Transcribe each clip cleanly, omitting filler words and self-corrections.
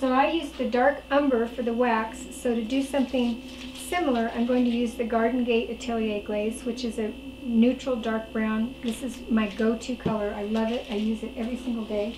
So I use the dark umber for the wax. So to do something similar, I'm going to use the Garden Gate Atelier Glaze, which is a neutral dark brown. This is my go-to color. I love it. I use it every single day.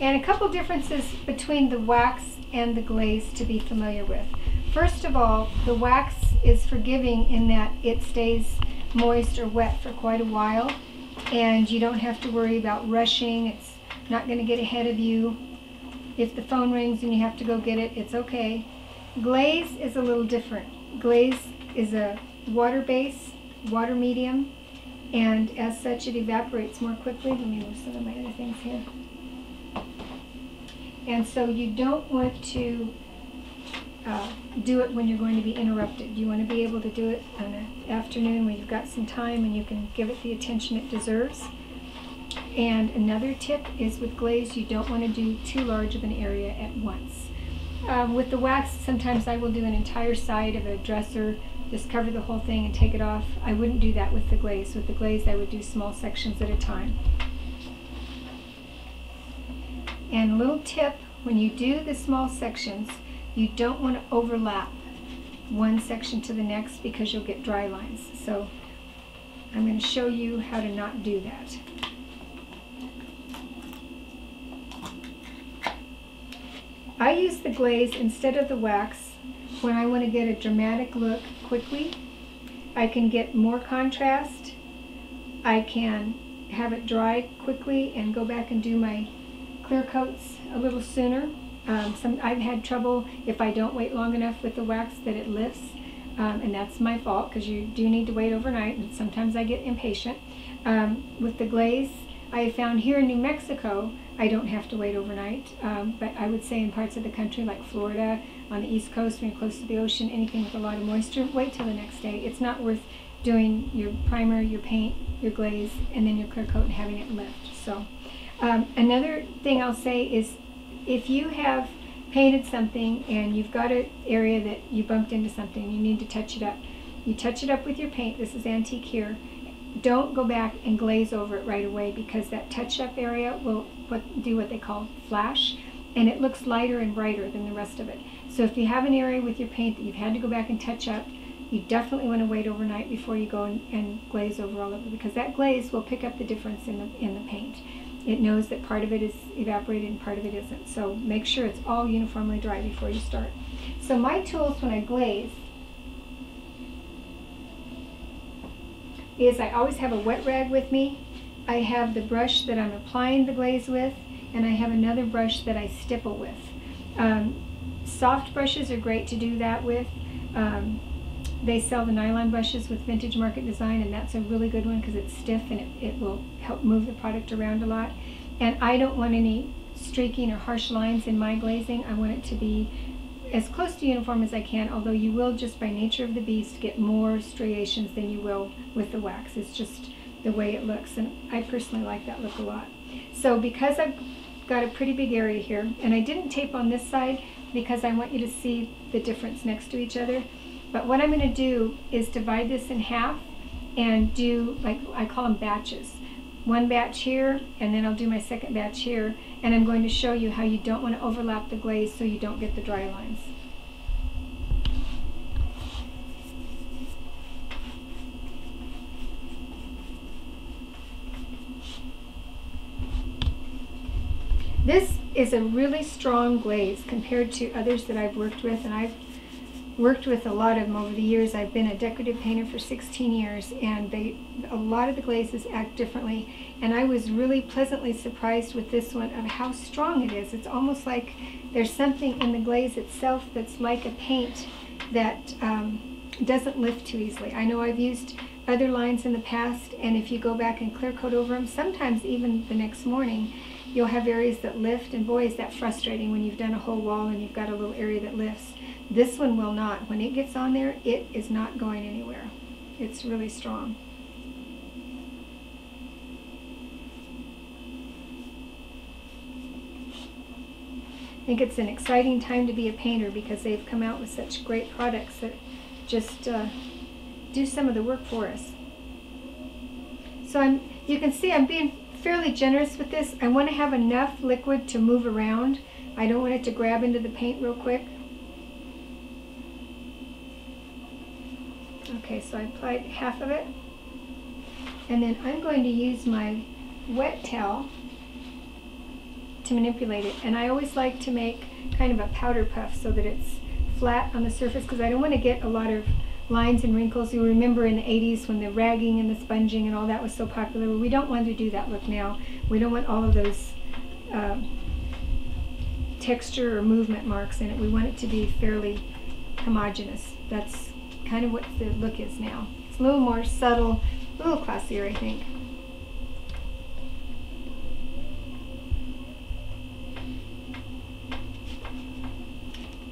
And a couple differences between the wax and the glaze to be familiar with. First of all, the wax is forgiving in that it stays moist or wet for quite a while, and you don't have to worry about rushing. It's not going to get ahead of you. If the phone rings and you have to go get it, it's okay. Glaze is a little different. Glaze is a water base, water medium, and as such it evaporates more quickly. Let me move some of my other things here. And so you don't want to do it when you're going to be interrupted. You want to be able to do it on an afternoon when you've got some time and you can give it the attention it deserves. And another tip is with glaze, you don't want to do too large of an area at once. With the wax, sometimes I will do an entire side of a dresser, just cover the whole thing and take it off. I wouldn't do that with the glaze. With the glaze, I would do small sections at a time. And a little tip, when you do the small sections, you don't want to overlap one section to the next because you'll get dry lines. So I'm going to show you how to not do that. I use the glaze instead of the wax when I want to get a dramatic look quickly. I can get more contrast. I can have it dry quickly and go back and do my clear coats a little sooner. I've had trouble if I don't wait long enough with the wax that it lifts, and that's my fault because you do need to wait overnight, and sometimes I get impatient. With the glaze, I have found here in New Mexico, I don't have to wait overnight, but I would say in parts of the country like Florida, on the East Coast when you're close to the ocean, anything with a lot of moisture, wait till the next day. It's not worth doing your primer, your paint, your glaze, and then your clear coat and having it lift. So another thing I'll say is if you have painted something and you've got an area that you bumped into something and you need to touch it up, you touch it up with your paint. This is antique here. Don't go back and glaze over it right away because that touch-up area will do what they call flash, and it looks lighter and brighter than the rest of it. So if you have an area with your paint that you've had to go back and touch up, you definitely want to wait overnight before you go and glaze over all of it, because that glaze will pick up the difference in the paint. It knows that part of it is evaporated and part of it isn't. So make sure it's all uniformly dry before you start. So my tools when I glaze is I always have a wet rag with me. I have the brush that I'm applying the glaze with, and I have another brush that I stipple with. Soft brushes are great to do that with. They sell the nylon brushes with Vintage Market Design, and that's a really good one because it's stiff and it will help move the product around a lot. And I don't want any streaking or harsh lines in my glazing. I want it to be as close to uniform as I can, although you will, just by nature of the beast, get more striations than you will with the wax. It's just the way it looks, and I personally like that look a lot. So because I've got a pretty big area here, and I didn't tape on this side because I want you to see the difference next to each other, but what I'm going to do is divide this in half and do, like I call them batches. One batch here, and then I'll do my second batch here, and I'm going to show you how you don't want to overlap the glaze so you don't get the dry lines. This is a really strong glaze compared to others that I've worked with, and I've worked with a lot of them over the years. I've been a decorative painter for 16 years, and a lot of the glazes act differently, and I was really pleasantly surprised with this one of how strong it is. It's almost like there's something in the glaze itself that's like a paint that doesn't lift too easily. I know I've used other lines in the past, and if you go back and clear coat over them, sometimes even the next morning, you'll have areas that lift, and boy, is that frustrating when you've done a whole wall and you've got a little area that lifts. This one will not. When it gets on there, it is not going anywhere. It's really strong. I think it's an exciting time to be a painter because they've come out with such great products that just do some of the work for us. So you can see I'm being fairly generous with this. I want to have enough liquid to move around. I don't want it to grab into the paint real quick. Okay, so I applied half of it. And then I'm going to use my wet towel to manipulate it. And I always like to make kind of a powder puff so that it's flat on the surface, because I don't want to get a lot of lines and wrinkles. You remember in the 80s when the ragging and the sponging and all that was so popular. We don't want to do that look now. We don't want all of those texture or movement marks in it. We want it to be fairly homogeneous. That's kind of what the look is now. It's a little more subtle, a little classier, I think.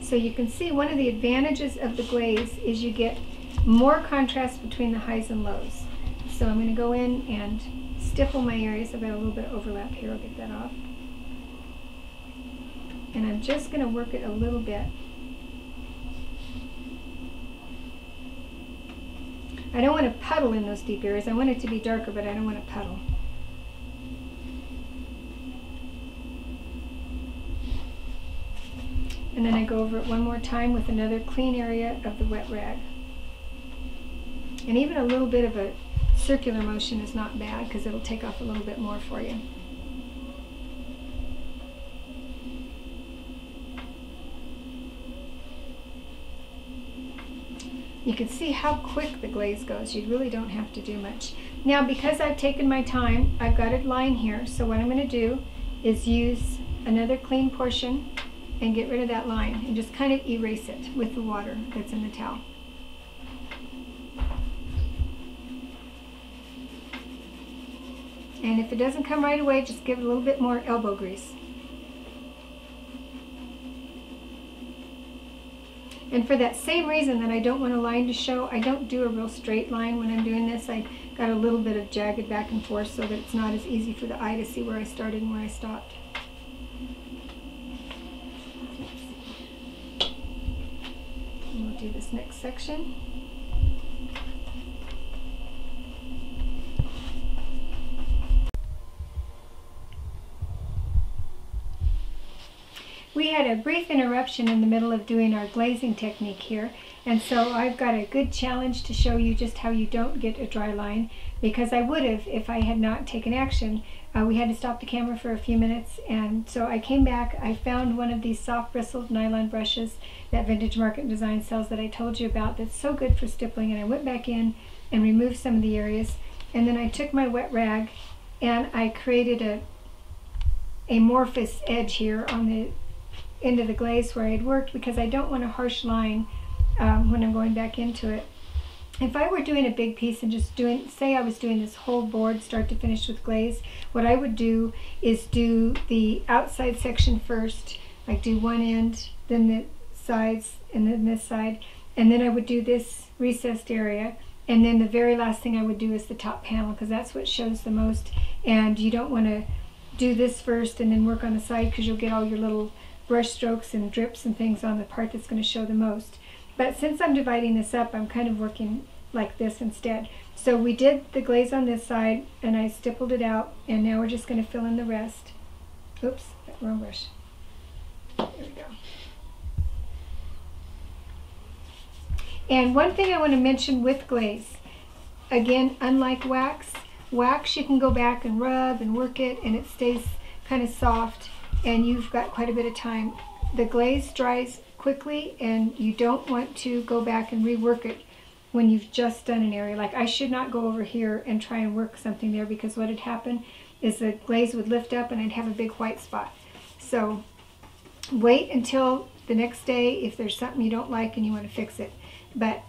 So you can see one of the advantages of the glaze is you get more contrast between the highs and lows. So I'm going to go in and stipple my areas. I've got a little bit of overlap here. I'll get that off. And I'm just going to work it a little bit. I don't want to puddle in those deep areas. I want it to be darker, but I don't want to puddle. And then I go over it one more time with another clean area of the wet rag. And even a little bit of a circular motion is not bad, because it'll take off a little bit more for you. You can see how quick the glaze goes. You really don't have to do much. Now, because I've taken my time, I've got a line here. So what I'm going to do is use another clean portion and get rid of that line and just kind of erase it with the water that's in the towel. And if it doesn't come right away, just give it a little bit more elbow grease. And for that same reason that I don't want a line to show, I don't do a real straight line when I'm doing this. I got a little bit of jagged back and forth so that it's not as easy for the eye to see where I started and where I stopped. And we'll do this next section. We had a brief interruption in the middle of doing our glazing technique here, and so I've got a good challenge to show you just how you don't get a dry line, because I would have if I had not taken action. We had to stop the camera for a few minutes, and so I came back. I found one of these soft bristled nylon brushes that Vintage Market Design sells that I told you about that's so good for stippling, and I went back in and removed some of the areas, and then I took my wet rag and I created a amorphous edge here on the end of the glaze where I had worked, because I don't want a harsh line when I'm going back into it. If I were doing a big piece and just doing, say I was doing this whole board start to finish with glaze, what I would do is do the outside section first, like do one end, then the sides, and then this side, and then I would do this recessed area, and then the very last thing I would do is the top panel, because that's what shows the most. And you don't want to do this first and then work on the side, because you'll get all your little brush strokes and drips and things on the part that's going to show the most. But since I'm dividing this up, I'm kind of working like this instead. So we did the glaze on this side and I stippled it out, and now we're just going to fill in the rest. Oops, wrong brush. There we go. And one thing I want to mention with glaze, again, unlike wax you can go back and rub and work it and it stays kind of soft, and you've got quite a bit of time. The glaze dries quickly, and you don't want to go back and rework it when you've just done an area. Like I should not go over here and try and work something there, because what had happened is the glaze would lift up and I'd have a big white spot. So wait until the next day if there's something you don't like and you want to fix it. But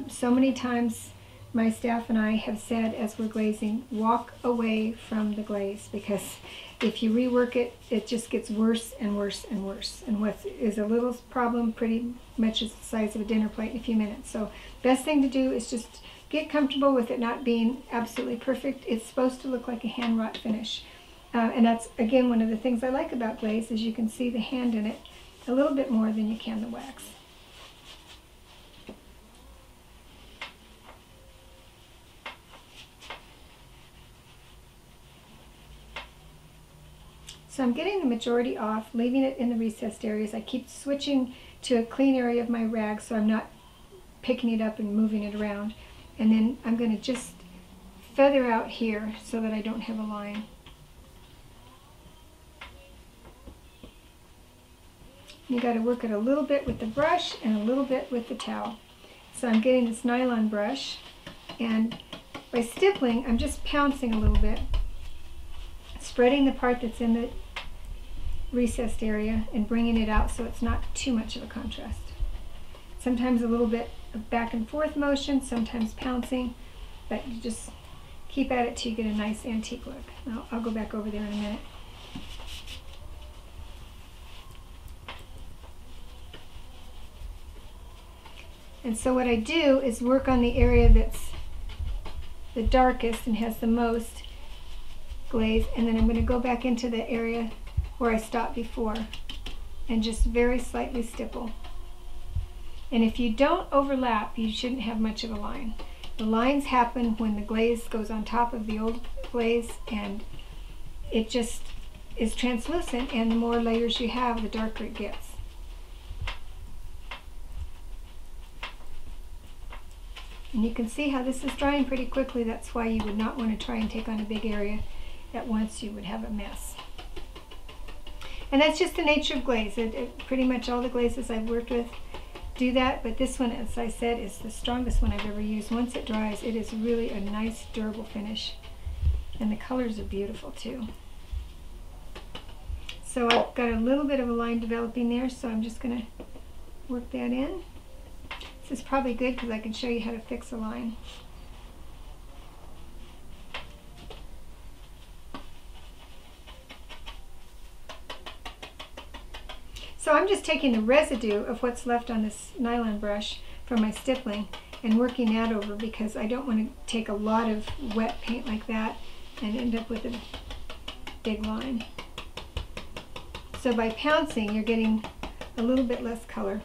so many times my staff and I have said as we're glazing, walk away from the glaze, because if you rework it, it just gets worse and worse and worse. And what is a little problem pretty much is the size of a dinner plate in a few minutes. So best thing to do is just get comfortable with it not being absolutely perfect. It's supposed to look like a hand wrought finish. And that's, again, one of the things I like about glaze is you can see the hand in it a little bit more than you can the wax. So I'm getting the majority off, leaving it in the recessed areas. I keep switching to a clean area of my rag so I'm not picking it up and moving it around. And then I'm going to just feather out here so that I don't have a line. You got to work it a little bit with the brush and a little bit with the towel. So I'm getting this nylon brush, and by stippling, I'm just pouncing a little bit, spreading the part that's in the recessed area and bringing it out so it's not too much of a contrast. Sometimes a little bit of back and forth motion, sometimes pouncing, but you just keep at it till you get a nice antique look. I'll go back over there in a minute. And so what I do is work on the area that's the darkest and has the most glaze, and then I'm going to go back into the area where I stopped before and just very slightly stipple. And if you don't overlap, you shouldn't have much of a line. The lines happen when the glaze goes on top of the old glaze, and it just is translucent, and the more layers you have, the darker it gets. And you can see how this is drying pretty quickly. That's why you would not want to try and take on a big area at once. You would have a mess. And that's just the nature of glaze. Pretty much all the glazes I've worked with do that, but this one, as I said, is the strongest one I've ever used. Once it dries, it is really a nice, durable finish. And the colors are beautiful too. So I've got a little bit of a line developing there, so I'm just going to work that in. This is probably good because I can show you how to fix a line. So I'm just taking the residue of what's left on this nylon brush from my stippling and working that over, because I don't want to take a lot of wet paint like that and end up with a big line. So by pouncing, you're getting a little bit less color.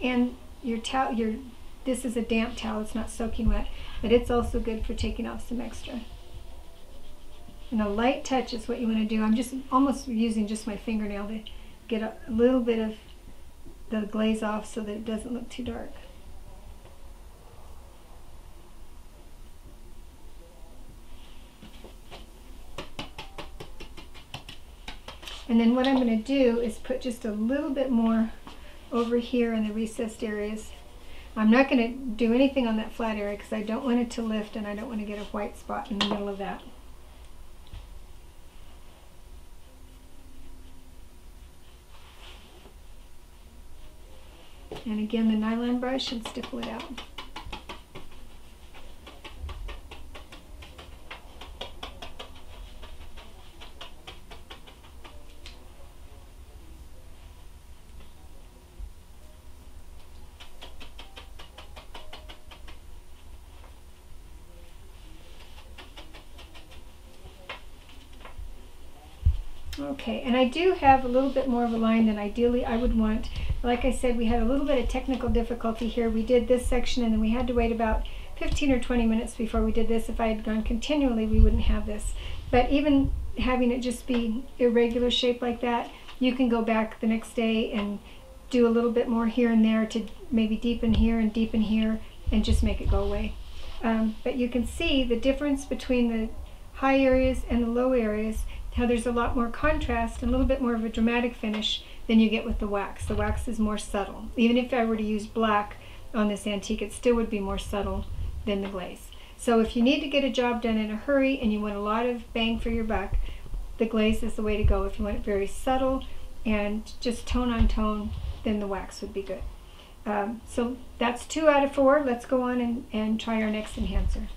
And your towel, this is a damp towel, it's not soaking wet, but it's also good for taking off some extra. And a light touch is what you want to do. I'm just almost using just my fingernail to get a little bit of the glaze off so that it doesn't look too dark. And then what I'm going to do is put just a little bit more over here in the recessed areas. I'm not going to do anything on that flat area because I don't want it to lift, and I don't want to get a white spot in the middle of that. And again, the nylon brush, and stipple it out. Okay, and I do have a little bit more of a line than ideally I would want. Like I said, we had a little bit of technical difficulty here. We did this section and then we had to wait about 15 or 20 minutes before we did this. If I had gone continually, we wouldn't have this. But even having it just be irregular shape like that, you can go back the next day and do a little bit more here and there to maybe deepen here and just make it go away. But you can see the difference between the high areas and the low areas, how there's a lot more contrast and a little bit more of a dramatic finish than you get with the wax. The wax is more subtle. Even if I were to use black on this antique, it still would be more subtle than the glaze. So if you need to get a job done in a hurry and you want a lot of bang for your buck, the glaze is the way to go. If you want it very subtle and just tone on tone, then the wax would be good. So that's 2 out of 4. Let's go on and try our next enhancer.